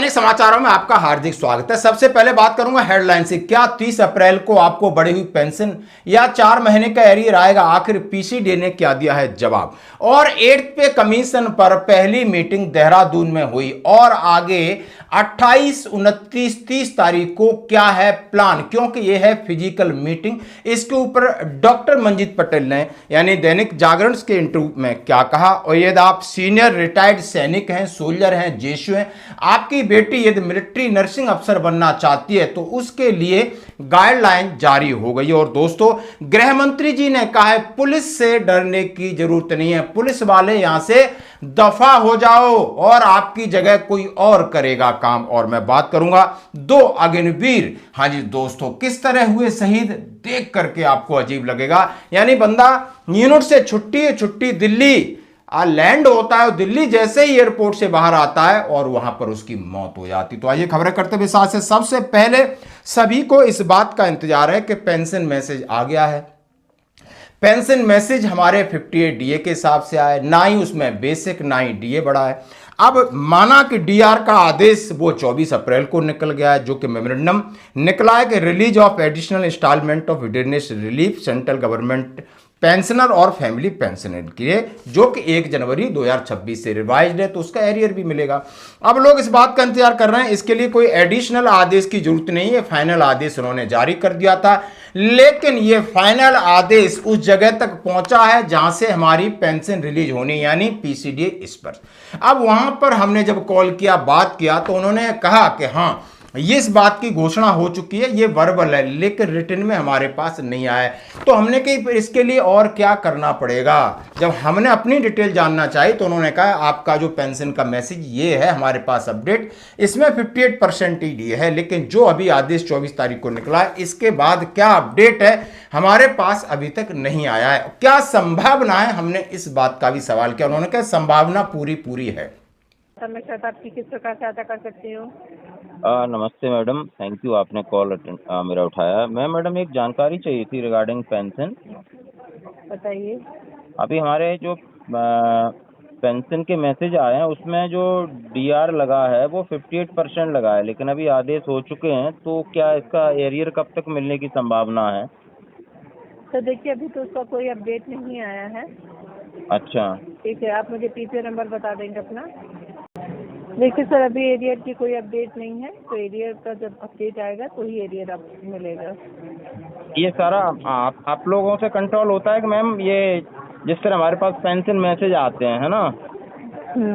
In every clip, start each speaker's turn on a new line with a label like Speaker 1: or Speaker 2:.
Speaker 1: दैनिक समाचारों में आपका हार्दिक स्वागत है। सबसे पहले बात करूंगा हेडलाइन से। क्या 30 अप्रैल को आपको बढ़ी हुई पेंशन या 4 महीने का एरियर आएगा? आखिर पीसीडी ने क्या दिया है जवाब। और 8th पे कमीशन पर पहली मीटिंग देहरादून में हुई और आगे 28, 29, 30 तारीख को क्या है प्लान, क्योंकि यह है फिजिकल मीटिंग। इसके ऊपर डॉक्टर मंजीत पटेल ने यानी दैनिक जागरण के इंटरव्यू में क्या कहा। और यदि आप सीनियर रिटायर्ड सैनिक हैं, सोल्जर हैं, जेशु हैं, आपकी बेटी यदि मिलिट्री नर्सिंग अफसर बनना चाहती है तो उसके लिए गाइडलाइन जारी हो गई। और दोस्तों, गृह मंत्री जी ने कहा है पुलिस से डरने की जरूरत नहीं है, पुलिस वाले यहां से दफा हो जाओ और आपकी जगह कोई और करेगा काम। और मैं बात करूंगा 2 अग्निवीर। हां जी दोस्तों, किस तरह हुए शहीद देख करके आपको अजीब लगेगा। यानी बंदा यूनिट से छुट्टी दिल्ली लैंड होता है, दिल्ली जैसे ही एयरपोर्ट से बाहर आता है और वहां पर उसकी मौत हो जाती। तो आइए खबरें करते हुए साथ से सबसे पहले सभी को इस बात का इंतजार है कि पेंशन मैसेज आ गया है। पेंशन मैसेज हमारे 58 डीए के हिसाब से आया, ना ही उसमें बेसिक ना ही डीए बढ़ा है। अब माना कि डीआर का आदेश वो 24 अप्रैल को निकल गया है, जो कि मेमोरेंडम निकला है कि release of additional instalment of dearness relief central government pensioner और फैमिली पेंशनर के लिए, जो कि 1 जनवरी 2026 से रिवाइज्ड है, तो उसका एरियर भी मिलेगा। अब लोग इस बात का इंतजार कर रहे हैं, इसके लिए कोई एडिशनल आदेश की जरूरत नहीं है, फाइनल आदेश उन्होंने जारी कर दिया था। लेकिन ये फाइनल आदेश उस जगह तक पहुंचा है जहां से हमारी पेंशन रिलीज होनी, यानी पीसीडी इस पर। अब वहां पर हमने जब कॉल किया, बात किया, तो उन्होंने कहा कि हाँ ये इस बात की घोषणा हो चुकी है, ये वर्बल है, लेकिन रिटर्न में हमारे पास नहीं आया है। तो हमने कही इसके लिए और क्या करना पड़ेगा। जब हमने अपनी डिटेल जानना चाहिए तो उन्होंने कहा आपका जो पेंशन का मैसेज ये है, हमारे पास अपडेट, इसमें 58% ही दिए है, लेकिन जो अभी आदेश 24 तारीख को निकला है, इसके बाद क्या अपडेट है हमारे पास अभी तक नहीं आया है। क्या संभावना है, हमने इस बात का भी सवाल किया। उन्होंने कहा संभावना पूरी है।
Speaker 2: मैं सर आपकी किस प्रकार सहायता कर सकती हूँ?
Speaker 3: नमस्ते मैडम, थैंक यू, आपने कॉल मेरा उठाया। मैडम एक जानकारी चाहिए थी रिगार्डिंग पेंशन।
Speaker 2: बताइए।
Speaker 3: अभी हमारे जो पेंशन के मैसेज आए हैं उसमें जो डीआर लगा है वो 58% लगा है, लेकिन अभी आदेश हो चुके हैं, तो क्या इसका एरियर कब तक मिलने की संभावना है?
Speaker 2: तो देखिए अभी तो उसका कोई अपडेट नहीं आया है।
Speaker 3: अच्छा,
Speaker 2: ठीक है, आप मुझे पीपीओ नंबर बता देंगे अपना। देखिए सर, अभी एरियर की कोई अपडेट नहीं है, तो एरियर का जब अपडेट आएगा तो ही एरियर आपको मिलेगा।
Speaker 3: ये सारा आप लोगों से कंट्रोल होता है कि मैम, ये जिस तरह हमारे पास पेंशन मैसेज आते हैं, है ना,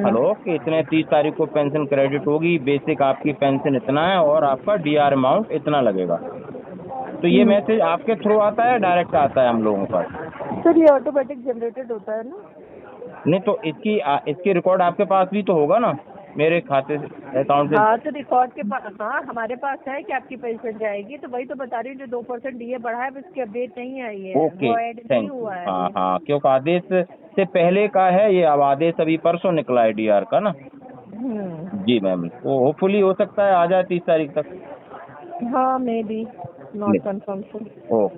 Speaker 3: हेलो, कि इतने 30 तारीख को पेंशन क्रेडिट होगी, बेसिक आपकी पेंशन इतना है और आपका डीआर अमाउंट इतना लगेगा, तो ये मैसेज आपके थ्रू आता है, डायरेक्ट आता है हम लोगों के पास?
Speaker 2: सर ये ऑटोमेटिक जनरेटेड होता है ना।
Speaker 3: नहीं तो इसकी रिकॉर्ड आपके पास भी तो होगा ना, मेरे खाते से, अकाउंट से।
Speaker 2: हाँ, तो रिकॉर्ड के पास, हाँ हमारे पास है कि आपकी पेंशन जाएगी, तो वही तो बता रही हूँ, जो 2% डीए बढ़ा है उसकी अपडेट नहीं आई है।
Speaker 3: ओके,
Speaker 2: वो ऐड नहीं हुआ है।
Speaker 3: हाँ, क्योंकि आदेश से पहले का है ये, अब आदेश अभी परसों निकला है डीआर का ना। जी मैम, तो होपफुली हो सकता है आ जाए 30 तारीख तक।
Speaker 2: हाँ, may be not confirm sir.
Speaker 3: ओ,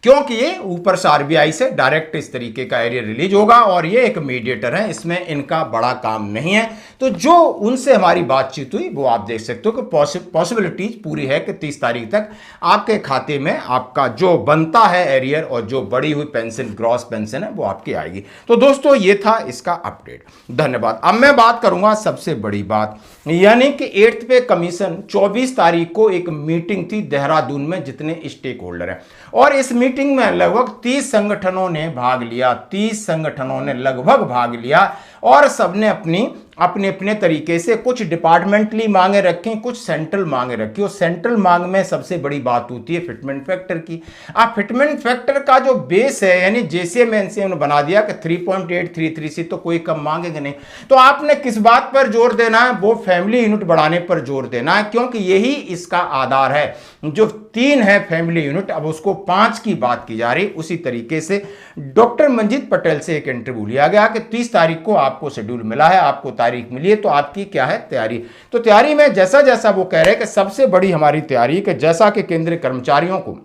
Speaker 1: क्योंकि ये ऊपर से आरबीआई से डायरेक्ट इस तरीके का एरियर रिलीज होगा और ये एक मीडिएटर है, इसमें इनका बड़ा काम नहीं है। तो जो उनसे हमारी बातचीत हुई वो आप देख सकते हो कि पॉसिबिलिटीज पूरी है कि 30 तारीख तक आपके खाते में आपका जो बनता है एरियर और जो बढ़ी हुई पेंशन, ग्रॉस पेंशन है, वो आपकी आएगी। तो दोस्तों ये था इसका अपडेट। धन्यवाद। अब मैं बात करूंगा सबसे बड़ी बात, यानी कि 8th पे कमीशन 24 तारीख को एक मीटिंग थी देहरादून में, जितने स्टेक होल्डर हैं, और इस मीटिंग में लगभग 30 संगठनों ने भाग लिया। 30 संगठनों ने लगभग भाग लिया और सबने अपने अपने तरीके से कुछ डिपार्टमेंटली मांगे रखी, कुछ सेंट्रल मांगे रखी। और सेंट्रल मांग में सबसे बड़ी बात होती है फिटमेंट फैक्टर की। अब फिटमेंट फैक्टर का जो बेस है, यानी जेसीएम एनसीएम ने बना दिया कि 3.833 से तो कोई कम मांगेंगे नहीं। तो आपने किस बात पर जोर देना है? वो फैमिली यूनिट बढ़ाने पर जोर देना है, क्योंकि यही इसका आधार है। जो 3 है फैमिली यूनिट, अब उसको 5 की बात की जा रही। उसी तरीके से डॉक्टर मंजीत पटेल से एक इंटरव्यू लिया गया कि 30 तारीख को आपको शेड्यूल मिला है, आपको तारीख मिली है, तो आपकी क्या है तैयारी। तो तैयारी में जैसा जैसा वो कह रहे हैं कि सबसे बड़ी हमारी तैयारी कि जैसा कि केंद्रीय कर्मचारियों को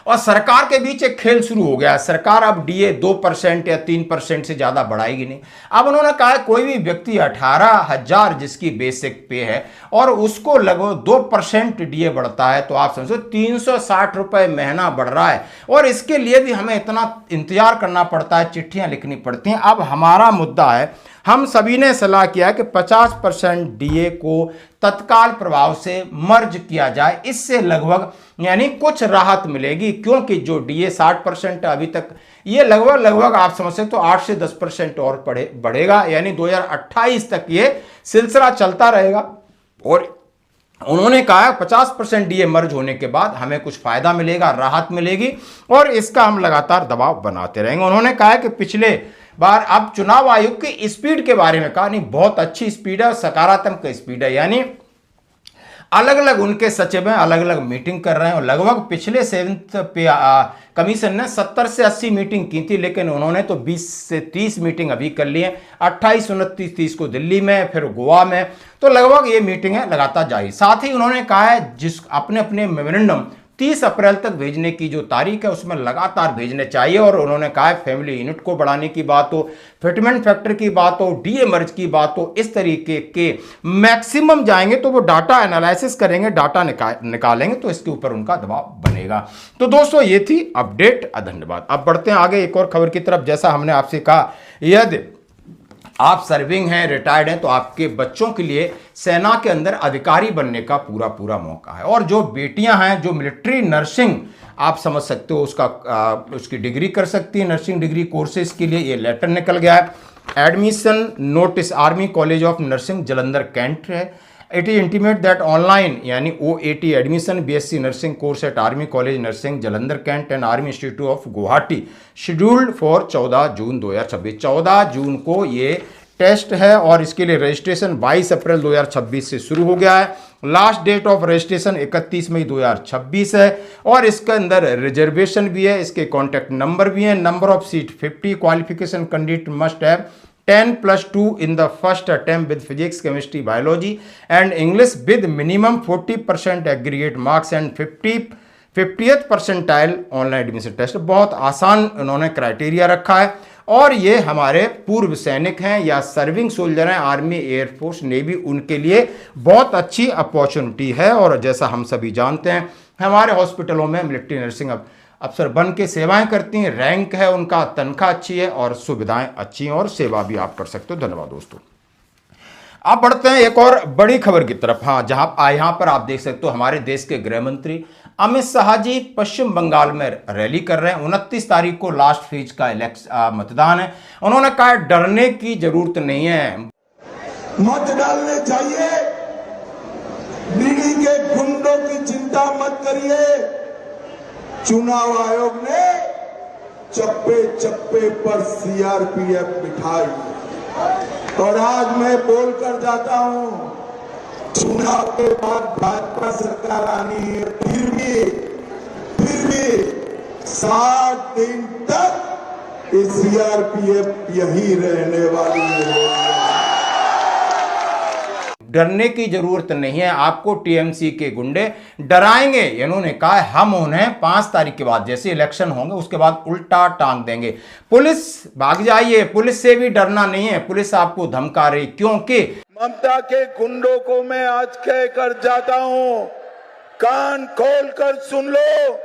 Speaker 1: और सरकार के बीच एक खेल शुरू हो गया है। सरकार अब डीए 2% या 3% से ज़्यादा बढ़ाएगी नहीं। अब उन्होंने कहा है कोई भी व्यक्ति 18,000 जिसकी बेसिक पे है और उसको लगभग 2% डीए बढ़ता है तो आप समझो 360 रुपये महीना बढ़ रहा है, और इसके लिए भी हमें इतना इंतजार करना पड़ता है, चिट्ठियाँ लिखनी पड़ती हैं। अब हमारा मुद्दा है, हम सभी ने सलाह किया है कि 50% डीए को तत्काल प्रभाव से मर्ज किया जाए, इससे लगभग यानी कुछ राहत मिलेगी, क्योंकि जो डीए 60% अभी तक, ये लगभग आप समझ सकते तो 8 से 10% और बढ़ेगा, यानी 2028 तक ये सिलसिला चलता रहेगा। और उन्होंने कहा 50% डीए मर्ज होने के बाद हमें कुछ फायदा मिलेगा, राहत मिलेगी, और इसका हम लगातार दबाव बनाते रहेंगे। उन्होंने कहा कि पिछले बार अब चुनाव आयोग की स्पीड के बारे में कहा, नहीं बहुत अच्छी स्पीड है, सकारात्मक स्पीड है, यानी अलग अलग उनके सचिव हैं, अलग अलग मीटिंग कर रहे हैं। और लगभग पिछले 7th पे कमीशन ने 70 से 80 मीटिंग की थी, लेकिन उन्होंने तो 20 से 30 मीटिंग अभी कर ली है, 28, 29, 30 को दिल्ली में, फिर गोवा में, तो लगभग ये मीटिंगें लगातार जारी। साथ ही उन्होंने कहा है जिस अपने अपने मेमोरेंडम 30 अप्रैल तक भेजने की जो तारीख है उसमें लगातार भेजने चाहिए। और उन्होंने कहा है फैमिली यूनिट को बढ़ाने की बात हो, फिटमेंट फैक्टर की बात हो, डीए मर्ज की बात हो, इस तरीके के मैक्सिमम जाएंगे तो वो डाटा एनालिसिस करेंगे, डाटा निकालेंगे, तो इसके ऊपर उनका दबाव बनेगा। तो दोस्तों ये थी अपडेट। धन्यवाद। अब बढ़ते हैं आगे एक और खबर की तरफ। जैसा हमने आपसे कहा, यदि आप सर्विंग हैं, रिटायर्ड हैं, तो आपके बच्चों के लिए सेना के अंदर अधिकारी बनने का पूरा मौका है। और जो बेटियां हैं जो मिलिट्री नर्सिंग आप समझ सकते हो उसकी डिग्री कर सकती है, नर्सिंग डिग्री कोर्सेज के लिए ये लेटर निकल गया है। Admission notice army college of nursing Jalandhar cantt है। It is intimate that online यानी OAT admission BSc nursing course at army college nursing Jalandhar cantt and army institute of Guwahati scheduled for 14 June 2026। 14 जून को ये टेस्ट है और इसके लिए रजिस्ट्रेशन 22 अप्रैल 2026 से शुरू हो गया है। लास्ट डेट ऑफ रजिस्ट्रेशन 31 मई 2026 है और इसके अंदर रिजर्वेशन भी है, इसके कॉन्टैक्ट नंबर भी है। Number of seat 50। Qualification candidate must have 10+2 in the first attempt with physics, chemistry, biology and English with minimum 40% aggregate marks and 50th percentile online admission test. बहुत आसान उन्होंने क्राइटेरिया रखा है और ये हमारे पूर्व सैनिक हैं या सर्विंग सोल्जर हैं, आर्मी, एयरफोर्स, नेवी, उनके लिए बहुत अच्छी अपॉर्चुनिटी है। और जैसा हम सभी जानते हैं हमारे हॉस्पिटलों में मिलिट्री नर्सिंग अफसर बन के सेवाएं करती हैं, रैंक है उनका, तनख्वाह अच्छी है और सुविधाएं अच्छी हैं और सेवा भी आप कर सकते हो। धन्यवाद दोस्तों। अब बढ़ते हैं एक और बड़ी खबर की तरफ। हाँ, जहां यहाँ पर आप देख सकते हो हमारे देश के गृह मंत्री अमित शाह जी पश्चिम बंगाल में रैली कर रहे हैं। 29 तारीख को लास्ट फेज का मतदान है। उन्होंने कहा डरने की जरूरत नहीं है,
Speaker 4: मत डालने चाहिए, दिल्ली के गुंडों की चिंता मत करिए। चुनाव आयोग ने चप्पे चप्पे पर CRPF बिठाई और आज मैं बोलकर जाता हूं, चुनाव के बाद भाजपा सरकार आनी है, फिर भी 60 दिन तक ये CRPF यही रहने वाली है।
Speaker 1: डरने की जरूरत नहीं है, आपको TMC के गुंडे डराएंगे। इन्होंने कहा है हम उन्हें 5 तारीख के बाद जैसे इलेक्शन होंगे उसके बाद उल्टा टांग देंगे। पुलिस भाग जाइए, पुलिस से भी डरना नहीं है, पुलिस आपको धमका रही, क्योंकि
Speaker 4: ममता के गुंडों को मैं आज कह कर जाता हूं, कान खोल कर सुन लो।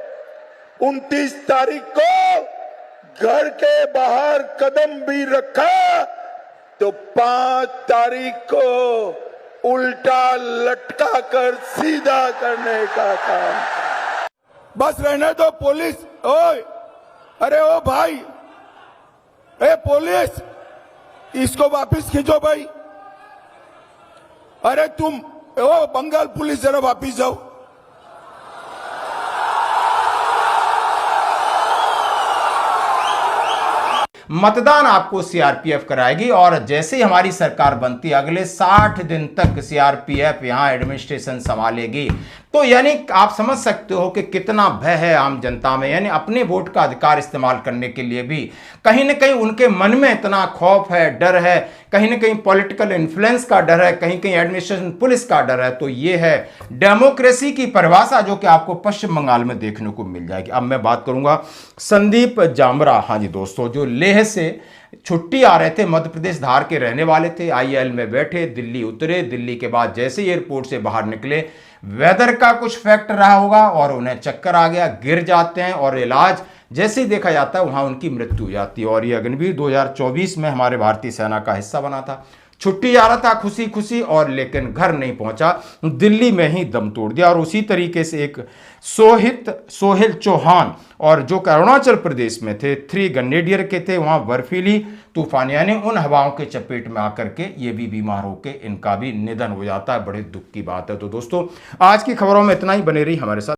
Speaker 4: 29 तारीख को घर के बाहर कदम भी रखा तो 5 तारीख को उल्टा लटका कर सीधा करने का काम। बस रहने दो पुलिस। ओए, अरे ओ भाई, ए पुलिस, इसको वापस खींचो भाई। अरे तुम ओ बंगाल पुलिस जरा वापस जाओ।
Speaker 1: मतदान आपको CRPF कराएगी और जैसे ही हमारी सरकार बनती है अगले 60 दिन तक CRPF यहां एडमिनिस्ट्रेशन संभालेगी। तो यानी आप समझ सकते हो कि कितना भय है आम जनता में, यानी अपने वोट का अधिकार इस्तेमाल करने के लिए भी कहीं ना कहीं उनके मन में इतना खौफ है, डर है, कहीं ना कहीं पॉलिटिकल इन्फ्लुएंस का डर है, कहीं कहीं एडमिनिस्ट्रेशन पुलिस का डर है। तो ये है डेमोक्रेसी की परिभाषा जो कि आपको पश्चिम बंगाल में देखने को मिल जाएगी। अब मैं बात करूंगा संदीप जामरा। हाँ जी दोस्तों, जो लेह से छुट्टी आ रहे थे, मध्य प्रदेश धार के रहने वाले थे, आईएल में बैठे दिल्ली उतरे, दिल्ली के बाद जैसे ही एयरपोर्ट से बाहर निकले वेदर का कुछ फैक्टर रहा होगा और उन्हें चक्कर आ गया, गिर जाते हैं और इलाज जैसे ही देखा जाता है वहां उनकी मृत्यु हो जाती है। और ये अग्निवीर 2024 में हमारे भारतीय सेना का हिस्सा बना था, छुट्टी जा रहा था खुशी खुशी और लेकिन घर नहीं पहुंचा, दिल्ली में ही दम तोड़ दिया। और उसी तरीके से एक सोहिल चौहान और जो कि अरुणाचल प्रदेश में थे, 3 ग्रेनेडियर के थे, वहां बर्फीली तूफान यानी उन हवाओं के चपेट में आकर के ये भी बीमार होकर इनका भी निधन हो जाता है। बड़े दुख की बात है। तो दोस्तों आज की खबरों में इतना ही, बने रही हमारे साथ।